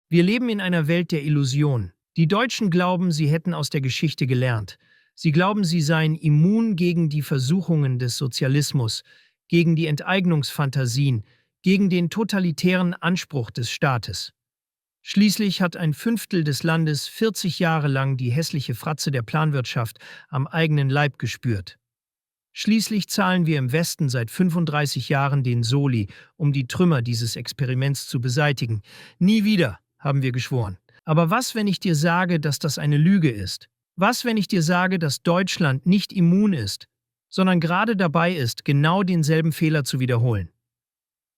Wir leben in einer Welt der Illusion. Die Deutschen glauben, sie hätten aus der Geschichte gelernt. Sie glauben, sie seien immun gegen die Versuchungen des Sozialismus, gegen die Enteignungsfantasien, gegen den totalitären Anspruch des Staates. Schließlich hat ein Fünftel des Landes 40 Jahre lang die hässliche Fratze der Planwirtschaft am eigenen Leib gespürt. Schließlich zahlen wir im Westen seit 35 Jahren den Soli, um die Trümmer dieses Experiments zu beseitigen. Nie wieder, haben wir geschworen. Aber was, wenn ich dir sage, dass das eine Lüge ist? Was, wenn ich dir sage, dass Deutschland nicht immun ist, sondern gerade dabei ist, genau denselben Fehler zu wiederholen?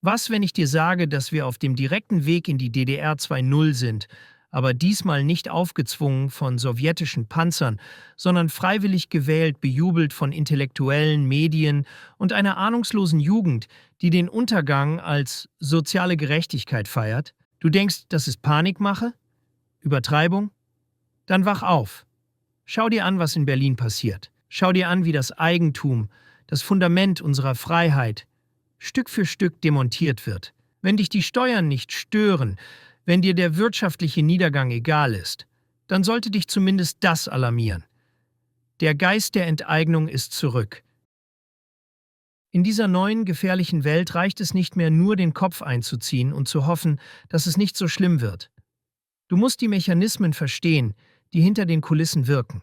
Was, wenn ich dir sage, dass wir auf dem direkten Weg in die DDR 2.0 sind, aber diesmal nicht aufgezwungen von sowjetischen Panzern, sondern freiwillig gewählt, bejubelt von Intellektuellen, Medien und einer ahnungslosen Jugend, die den Untergang als soziale Gerechtigkeit feiert? Du denkst, das ist Panikmache? Übertreibung? Dann wach auf. Schau dir an, was in Berlin passiert. Schau dir an, wie das Eigentum, das Fundament unserer Freiheit, Stück für Stück demontiert wird. Wenn dich die Steuern nicht stören, wenn dir der wirtschaftliche Niedergang egal ist, dann sollte dich zumindest das alarmieren. Der Geist der Enteignung ist zurück. In dieser neuen, gefährlichen Welt reicht es nicht mehr nur, den Kopf einzuziehen und zu hoffen, dass es nicht so schlimm wird. Du musst die Mechanismen verstehen, die hinter den Kulissen wirken.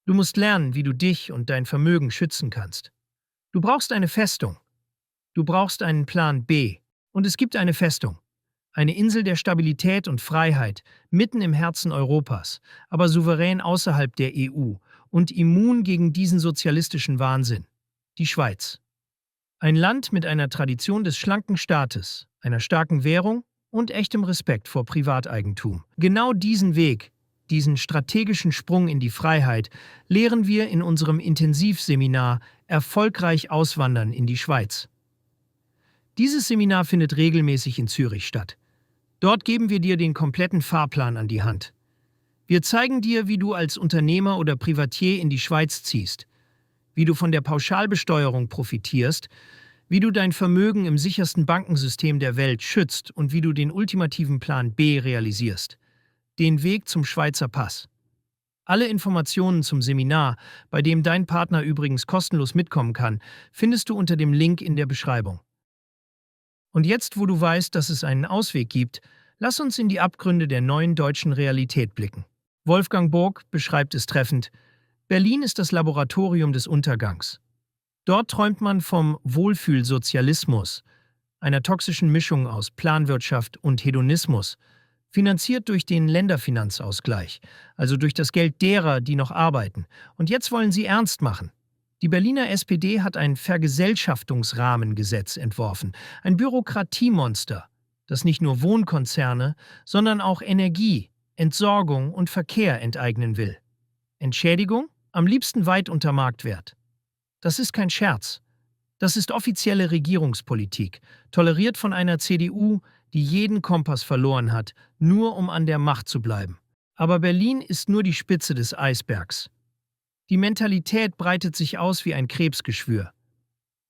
Du musst lernen, wie du dich und dein Vermögen schützen kannst. Du brauchst eine Festung. Du brauchst einen Plan B. Und es gibt eine Festung. Eine Insel der Stabilität und Freiheit, mitten im Herzen Europas, aber souverän außerhalb der EU und immun gegen diesen sozialistischen Wahnsinn. Die Schweiz. Ein Land mit einer Tradition des schlanken Staates, einer starken Währung und echtem Respekt vor Privateigentum. Genau diesen Weg, diesen strategischen Sprung in die Freiheit, lehren wir in unserem Intensivseminar Erfolgreich auswandern in die Schweiz. Dieses Seminar findet regelmäßig in Zürich statt. Dort geben wir dir den kompletten Fahrplan an die Hand. Wir zeigen dir, wie du als Unternehmer oder Privatier in die Schweiz ziehst, wie du von der Pauschalbesteuerung profitierst, wie du dein Vermögen im sichersten Bankensystem der Welt schützt und wie du den ultimativen Plan B realisierst. Den Weg zum Schweizer Pass. Alle Informationen zum Seminar, bei dem dein Partner übrigens kostenlos mitkommen kann, findest du unter dem Link in der Beschreibung. Und jetzt, wo du weißt, dass es einen Ausweg gibt, lass uns in die Abgründe der neuen deutschen Realität blicken. Wolfgang Burg beschreibt es treffend: Berlin ist das Laboratorium des Untergangs. Dort träumt man vom Wohlfühlsozialismus, einer toxischen Mischung aus Planwirtschaft und Hedonismus, finanziert durch den Länderfinanzausgleich, also durch das Geld derer, die noch arbeiten. Und jetzt wollen sie ernst machen. Die Berliner SPD hat ein Vergesellschaftungsrahmengesetz entworfen, ein Bürokratiemonster, das nicht nur Wohnkonzerne, sondern auch Energie, Entsorgung und Verkehr enteignen will. Entschädigung? Am liebsten weit unter Marktwert. Das ist kein Scherz. Das ist offizielle Regierungspolitik, toleriert von einer CDU, die jeden Kompass verloren hat, nur um an der Macht zu bleiben. Aber Berlin ist nur die Spitze des Eisbergs. Die Mentalität breitet sich aus wie ein Krebsgeschwür.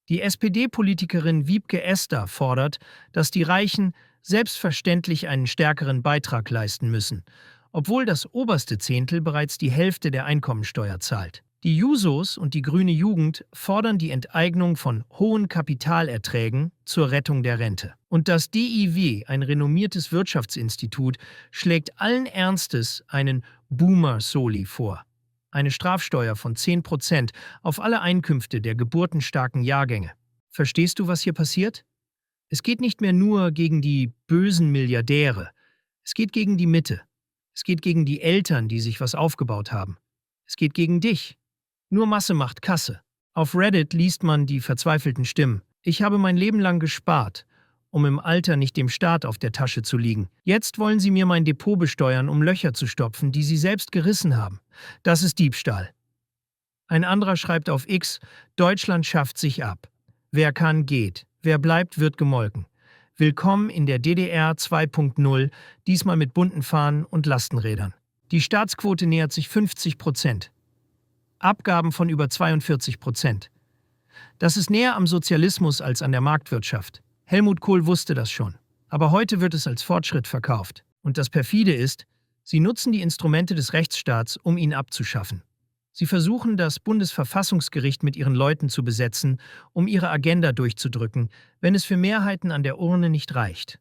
Die SPD-Politikerin Wiebke Esder fordert, dass die Reichen selbstverständlich einen stärkeren Beitrag leisten müssen, obwohl das oberste Zehntel bereits die Hälfte der Einkommensteuer zahlt. Die Jusos und die Grüne Jugend fordern die Enteignung von hohen Kapitalerträgen zur Rettung der Rente. Und das DIW, ein renommiertes Wirtschaftsinstitut, schlägt allen Ernstes einen Boomer-Soli vor. Eine Strafsteuer von 10% auf alle Einkünfte der geburtenstarken Jahrgänge. Verstehst du, was hier passiert? Es geht nicht mehr nur gegen die bösen Milliardäre. Es geht gegen die Mitte. Es geht gegen die Eltern, die sich was aufgebaut haben. Es geht gegen dich. Nur Masse macht Kasse. Auf Reddit liest man die verzweifelten Stimmen. Ich habe mein Leben lang gespart, um im Alter nicht dem Staat auf der Tasche zu liegen. Jetzt wollen sie mir mein Depot besteuern, um Löcher zu stopfen, die sie selbst gerissen haben. Das ist Diebstahl. Ein anderer schreibt auf X: Deutschland schafft sich ab. Wer kann, geht. Wer bleibt, wird gemolken. Willkommen in der DDR 2.0, diesmal mit bunten Fahnen und Lastenrädern. Die Staatsquote nähert sich 50%. Abgaben von über 42%. Das ist näher am Sozialismus als an der Marktwirtschaft. Helmut Kohl wusste das schon. Aber heute wird es als Fortschritt verkauft. Und das perfide ist, sie nutzen die Instrumente des Rechtsstaats, um ihn abzuschaffen. Sie versuchen, das Bundesverfassungsgericht mit ihren Leuten zu besetzen, um ihre Agenda durchzudrücken, wenn es für Mehrheiten an der Urne nicht reicht.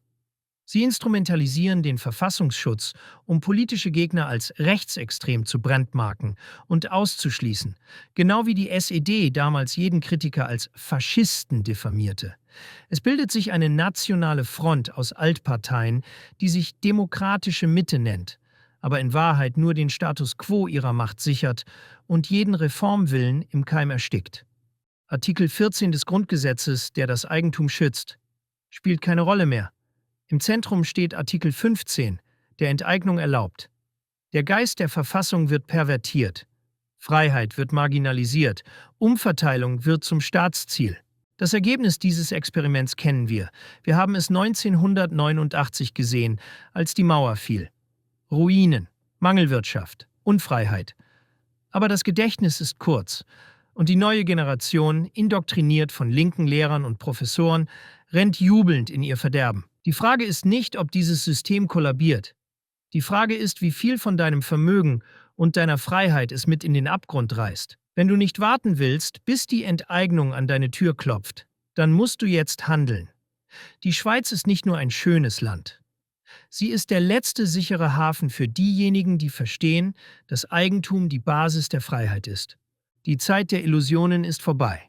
Sie instrumentalisieren den Verfassungsschutz, um politische Gegner als rechtsextrem zu brandmarken und auszuschließen, genau wie die SED damals jeden Kritiker als Faschisten diffamierte. Es bildet sich eine nationale Front aus Altparteien, die sich demokratische Mitte nennt, aber in Wahrheit nur den Status quo ihrer Macht sichert und jeden Reformwillen im Keim erstickt. Artikel 14 des Grundgesetzes, der das Eigentum schützt, spielt keine Rolle mehr. Im Zentrum steht Artikel 15, der Enteignung erlaubt. Der Geist der Verfassung wird pervertiert. Freiheit wird marginalisiert. Umverteilung wird zum Staatsziel. Das Ergebnis dieses Experiments kennen wir. Wir haben es 1989 gesehen, als die Mauer fiel. Ruinen, Mangelwirtschaft, Unfreiheit. Aber das Gedächtnis ist kurz und die neue Generation, indoktriniert von linken Lehrern und Professoren, rennt jubelnd in ihr Verderben. Die Frage ist nicht, ob dieses System kollabiert. Die Frage ist, wie viel von deinem Vermögen und deiner Freiheit es mit in den Abgrund reißt. Wenn du nicht warten willst, bis die Enteignung an deine Tür klopft, dann musst du jetzt handeln. Die Schweiz ist nicht nur ein schönes Land. Sie ist der letzte sichere Hafen für diejenigen, die verstehen, dass Eigentum die Basis der Freiheit ist. Die Zeit der Illusionen ist vorbei.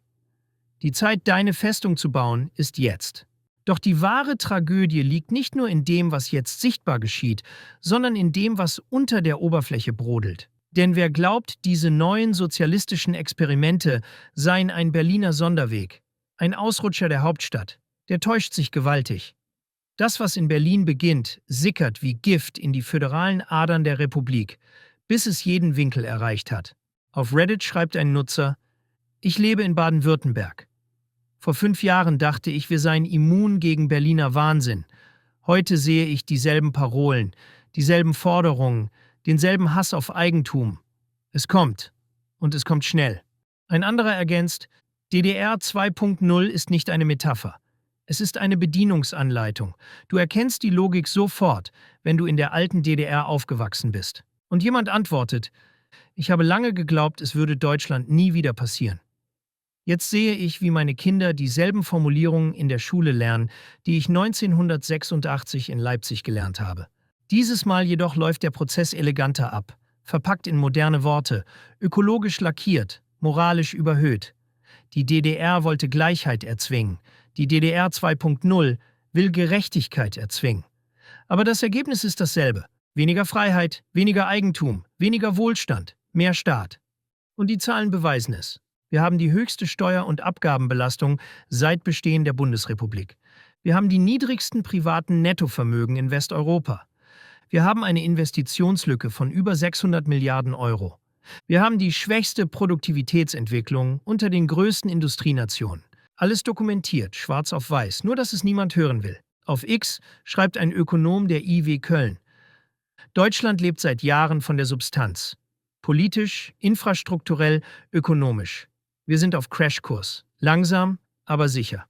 Die Zeit, deine Festung zu bauen, ist jetzt. Doch die wahre Tragödie liegt nicht nur in dem, was jetzt sichtbar geschieht, sondern in dem, was unter der Oberfläche brodelt. Denn wer glaubt, diese neuen sozialistischen Experimente seien ein Berliner Sonderweg, ein Ausrutscher der Hauptstadt, der täuscht sich gewaltig. Das, was in Berlin beginnt, sickert wie Gift in die föderalen Adern der Republik, bis es jeden Winkel erreicht hat. Auf Reddit schreibt ein Nutzer: Ich lebe in Baden-Württemberg. Vor 5 Jahren dachte ich, wir seien immun gegen Berliner Wahnsinn. Heute sehe ich dieselben Parolen, dieselben Forderungen, denselben Hass auf Eigentum. Es kommt. Und es kommt schnell. Ein anderer ergänzt: DDR 2.0 ist nicht eine Metapher. Es ist eine Bedienungsanleitung. Du erkennst die Logik sofort, wenn du in der alten DDR aufgewachsen bist. Und jemand antwortet: Ich habe lange geglaubt, es würde Deutschland nie wieder passieren. Jetzt sehe ich, wie meine Kinder dieselben Formulierungen in der Schule lernen, die ich 1986 in Leipzig gelernt habe. Dieses Mal jedoch läuft der Prozess eleganter ab, verpackt in moderne Worte, ökologisch lackiert, moralisch überhöht. Die DDR wollte Gleichheit erzwingen, die DDR 2.0 will Gerechtigkeit erzwingen. Aber das Ergebnis ist dasselbe: weniger Freiheit, weniger Eigentum, weniger Wohlstand, mehr Staat. Und die Zahlen beweisen es. Wir haben die höchste Steuer- und Abgabenbelastung seit Bestehen der Bundesrepublik. Wir haben die niedrigsten privaten Nettovermögen in Westeuropa. Wir haben eine Investitionslücke von über 600 Milliarden Euro. Wir haben die schwächste Produktivitätsentwicklung unter den größten Industrienationen. Alles dokumentiert, schwarz auf weiß, nur dass es niemand hören will. Auf X schreibt ein Ökonom der IW Köln: Deutschland lebt seit Jahren von der Substanz. Politisch, infrastrukturell, ökonomisch. Wir sind auf Crashkurs. Langsam, aber sicher.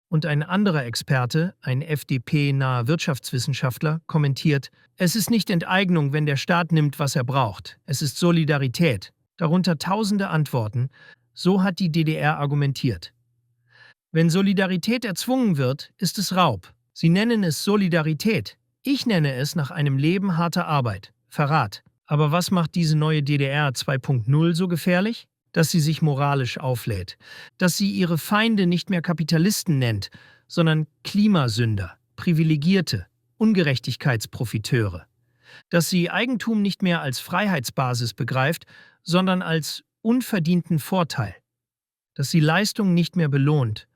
Und ein anderer Experte, ein FDP-naher Wirtschaftswissenschaftler, kommentiert: Es ist nicht Enteignung, wenn der Staat nimmt, was er braucht. Es ist Solidarität. Darunter tausende Antworten. So hat die DDR argumentiert. Wenn Solidarität erzwungen wird, ist es Raub. Sie nennen es Solidarität. Ich nenne es nach einem Leben harter Arbeit. Verrat. Aber was macht diese neue DDR 2.0 so gefährlich? Dass sie sich moralisch auflädt. Dass sie ihre Feinde nicht mehr Kapitalisten nennt, sondern Klimasünder, Privilegierte, Ungerechtigkeitsprofiteure. Dass sie Eigentum nicht mehr als Freiheitsbasis begreift, sondern als unverdienten Vorteil. Dass sie Leistung nicht mehr belohnt,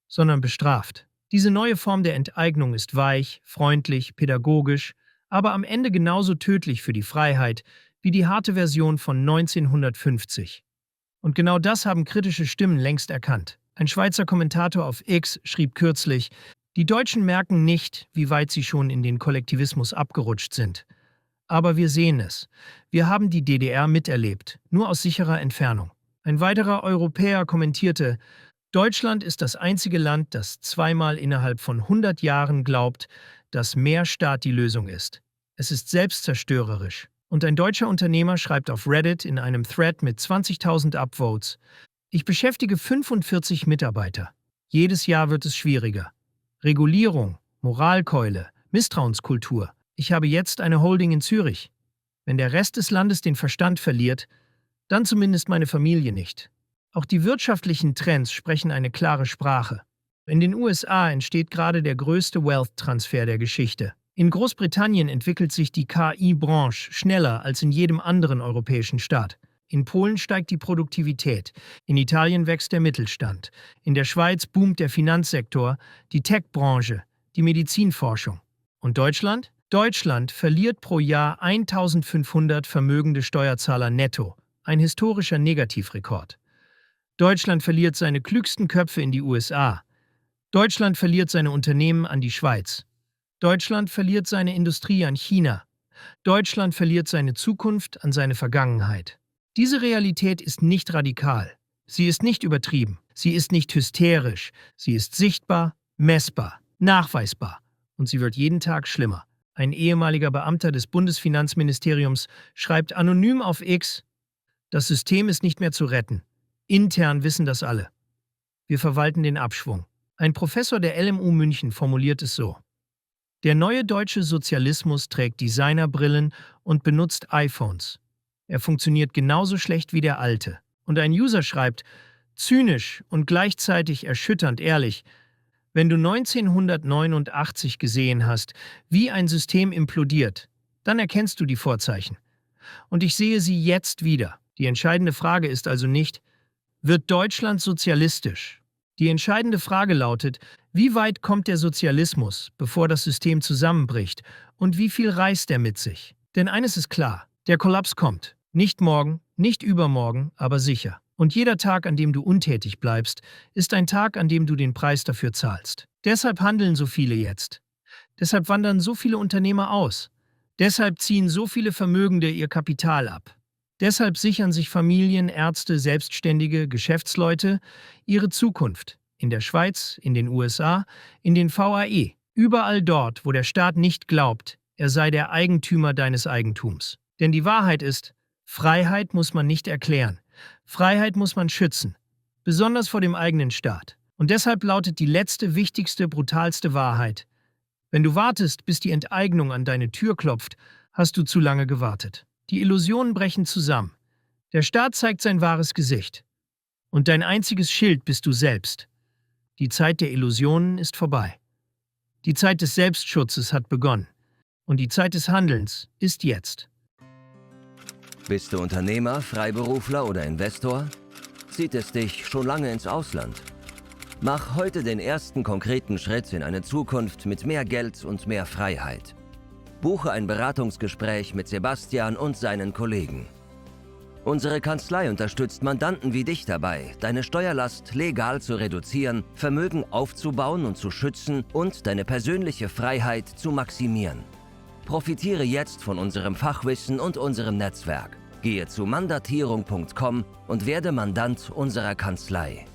sondern bestraft. Diese neue Form der Enteignung ist weich, freundlich, pädagogisch, aber am Ende genauso tödlich für die Freiheit wie die harte Version von 1950. Und genau das haben kritische Stimmen längst erkannt. Ein Schweizer Kommentator auf X schrieb kürzlich: Die Deutschen merken nicht, wie weit sie schon in den Kollektivismus abgerutscht sind. Aber wir sehen es. Wir haben die DDR miterlebt, nur aus sicherer Entfernung. Ein weiterer Europäer kommentierte: Deutschland ist das einzige Land, das zweimal innerhalb von 100 Jahren glaubt, dass mehr Staat die Lösung ist. Es ist selbstzerstörerisch. Und ein deutscher Unternehmer schreibt auf Reddit in einem Thread mit 20.000 Upvotes: Ich beschäftige 45 Mitarbeiter. Jedes Jahr wird es schwieriger. Regulierung, Moralkeule, Misstrauenskultur. Ich habe jetzt eine Holding in Zürich. Wenn der Rest des Landes den Verstand verliert, dann zumindest meine Familie nicht. Auch die wirtschaftlichen Trends sprechen eine klare Sprache. In den USA entsteht gerade der größte Wealth-Transfer der Geschichte. In Großbritannien entwickelt sich die KI-Branche schneller als in jedem anderen europäischen Staat. In Polen steigt die Produktivität, in Italien wächst der Mittelstand, in der Schweiz boomt der Finanzsektor, die Tech-Branche, die Medizinforschung. Und Deutschland? Deutschland verliert pro Jahr 1.500 vermögende Steuerzahler netto, ein historischer Negativrekord. Deutschland verliert seine klügsten Köpfe in die USA. Deutschland verliert seine Unternehmen an die Schweiz. Deutschland verliert seine Industrie an China. Deutschland verliert seine Zukunft an seine Vergangenheit. Diese Realität ist nicht radikal. Sie ist nicht übertrieben. Sie ist nicht hysterisch. Sie ist sichtbar, messbar, nachweisbar. Und sie wird jeden Tag schlimmer. Ein ehemaliger Beamter des Bundesfinanzministeriums schreibt anonym auf X: Das System ist nicht mehr zu retten. Intern wissen das alle. Wir verwalten den Abschwung. Ein Professor der LMU München formuliert es so: Der neue deutsche Sozialismus trägt Designerbrillen und benutzt iPhones. Er funktioniert genauso schlecht wie der alte. Und ein User schreibt, zynisch und gleichzeitig erschütternd ehrlich: Wenn du 1989 gesehen hast, wie ein System implodiert, dann erkennst du die Vorzeichen. Und ich sehe sie jetzt wieder. Die entscheidende Frage ist also nicht: Wird Deutschland sozialistisch? Die entscheidende Frage lautet: Wie weit kommt der Sozialismus, bevor das System zusammenbricht, und wie viel reißt er mit sich? Denn eines ist klar: Der Kollaps kommt. Nicht morgen, nicht übermorgen, aber sicher. Und jeder Tag, an dem du untätig bleibst, ist ein Tag, an dem du den Preis dafür zahlst. Deshalb handeln so viele jetzt. Deshalb wandern so viele Unternehmer aus. Deshalb ziehen so viele Vermögende ihr Kapital ab. Deshalb sichern sich Familien, Ärzte, Selbstständige, Geschäftsleute ihre Zukunft. In der Schweiz, in den USA, in den VAE. Überall dort, wo der Staat nicht glaubt, er sei der Eigentümer deines Eigentums. Denn die Wahrheit ist: Freiheit muss man nicht erklären. Freiheit muss man schützen. Besonders vor dem eigenen Staat. Und deshalb lautet die letzte, wichtigste, brutalste Wahrheit: Wenn du wartest, bis die Enteignung an deine Tür klopft, hast du zu lange gewartet. Die Illusionen brechen zusammen. Der Staat zeigt sein wahres Gesicht. Und dein einziges Schild bist du selbst. Die Zeit der Illusionen ist vorbei. Die Zeit des Selbstschutzes hat begonnen. Und die Zeit des Handelns ist jetzt. Bist du Unternehmer, Freiberufler oder Investor? Zieht es dich schon lange ins Ausland? Mach heute den ersten konkreten Schritt in eine Zukunft mit mehr Geld und mehr Freiheit. Buche ein Beratungsgespräch mit Sebastian und seinen Kollegen. Unsere Kanzlei unterstützt Mandanten wie dich dabei, deine Steuerlast legal zu reduzieren, Vermögen aufzubauen und zu schützen und deine persönliche Freiheit zu maximieren. Profitiere jetzt von unserem Fachwissen und unserem Netzwerk. Gehe zu mandatierung.com und werde Mandant unserer Kanzlei.